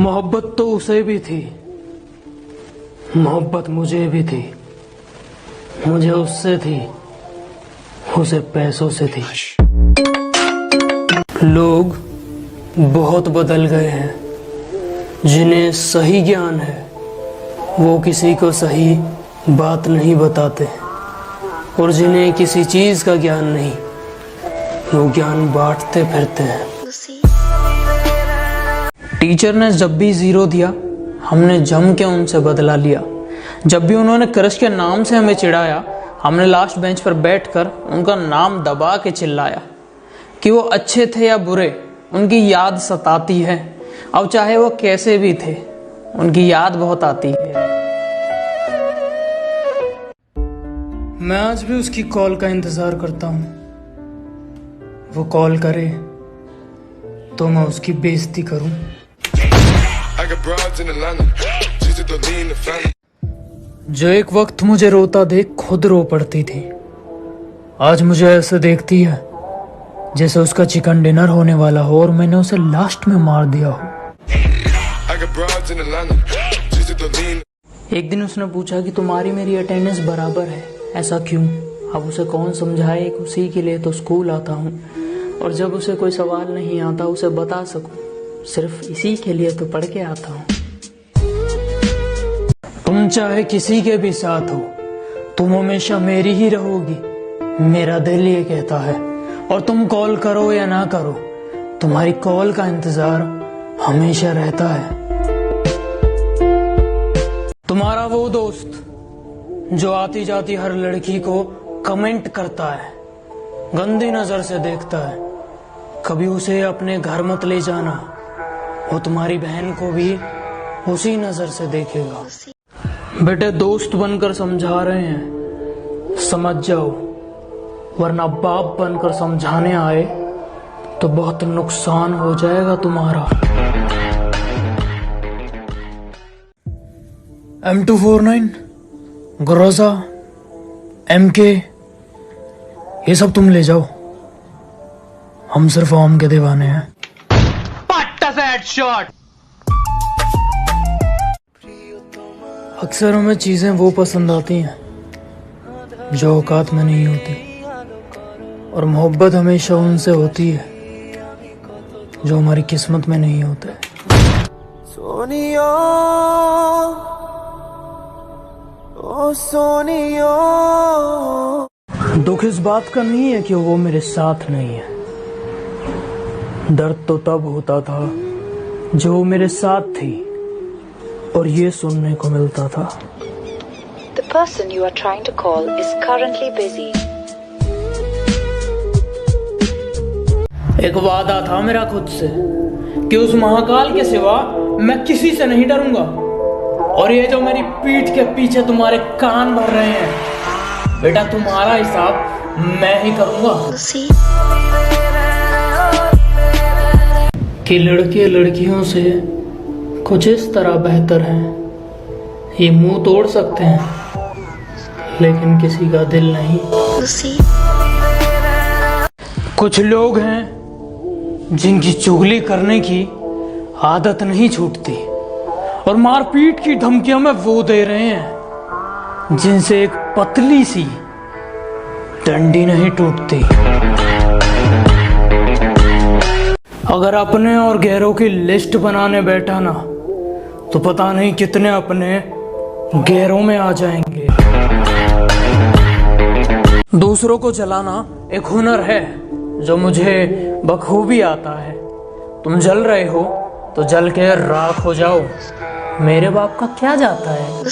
मोहब्बत तो उसे भी थी, मोहब्बत मुझे भी थी। मुझे उससे थी, उसे पैसों से थी। लोग बहुत बदल गए हैं। जिन्हें सही ज्ञान है वो किसी को सही बात नहीं बताते, और जिन्हें किसी चीज का ज्ञान नहीं वो ज्ञान बांटते फिरते हैं। टीचर ने जब भी 0 दिया हमने जम के उनसे बदला लिया। जब भी उन्होंने क्रश के नाम से हमें चिढ़ाया हमने लास्ट बेंच पर बैठकर उनका नाम दबा के चिल्लाया। कि वो अच्छे थे या बुरे उनकी याद सताती है। अब चाहे वो कैसे भी थे उनकी याद बहुत आती है। मैं आज भी उसकी कॉल का इंतजार करता हूँ। वो कॉल करे तो मैं उसकी बेइज्जती करूं। जो एक वक्त मुझे रोता देख खुद रो पड़ती थी, आज मुझे ऐसे देखती है जैसे उसका चिकन डिनर होने वाला हो और मैंने उसे लास्ट में मार दिया हो। एक दिन उसने पूछा कि तुम्हारी मेरी अटेंडेंस बराबर है, ऐसा क्यों? अब उसे कौन समझाए कि उसी के लिए तो स्कूल आता हूँ, और जब उसे कोई सवाल नहीं आता उसे बता सकूं, सिर्फ इसी के लिए तो पढ़ के आता हूँ। तुम चाहे किसी के भी साथ हो तुम हमेशा मेरी ही रहोगी, मेरा दिल ये कहता है। और तुम कॉल करो या ना करो तुम्हारी कॉल का इंतजार हमेशा रहता है। तुम्हारा वो दोस्त जो आती जाती हर लड़की को कमेंट करता है, गंदी नजर से देखता है, कभी उसे अपने घर मत ले जाना, वो तुम्हारी बहन को भी उसी नजर से देखेगा। बेटे दोस्त बनकर समझा रहे हैं, समझ जाओ, वरना बाप बनकर समझाने आए तो बहुत नुकसान हो जाएगा तुम्हारा। M249, ग्रोजा, MK ये सब तुम ले जाओ, हम सिर्फ आम के दीवाने हैं। पट्टा से हेडशॉट। अक्सर हमें चीजें वो पसंद आती हैं जो औकात में नहीं होती, और मोहब्बत हमेशा उनसे होती है जो हमारी किस्मत में नहीं होते। सोनिया ओ सोनिया, दुख इस बात का नहीं है कि वो मेरे साथ नहीं है, दर्द तो तब होता था जो वो मेरे साथ थी और ये सुनने को मिलता था। The person you are trying to call is currently busy. एक वादा था मेरा खुद से कि उस महाकाल के सिवा मैं किसी से नहीं डरूंगा, और ये जो मेरी पीठ के पीछे तुम्हारे कान भर रहे हैं बेटा, तुम्हारा हिसाब मैं ही करूंगा। कि लड़के लड़कियों से कुछ इस तरह बेहतर हैं, ये मुंह तोड़ सकते हैं लेकिन किसी का दिल नहीं। कुछ लोग हैं जिनकी चुगली करने की आदत नहीं छूटती, और मारपीट की धमकियां में वो दे रहे हैं जिनसे एक पतली सी डंडी नहीं टूटती। अगर अपने और गैरों की लिस्ट बनाने बैठा ना तो पता नहीं कितने अपने गैरों में आ जाएंगे। दूसरों को जलाना एक हुनर है जो मुझे बखूबी आता है। तुम जल रहे हो तो जल के राख हो जाओ, मेरे बाप का क्या जाता है।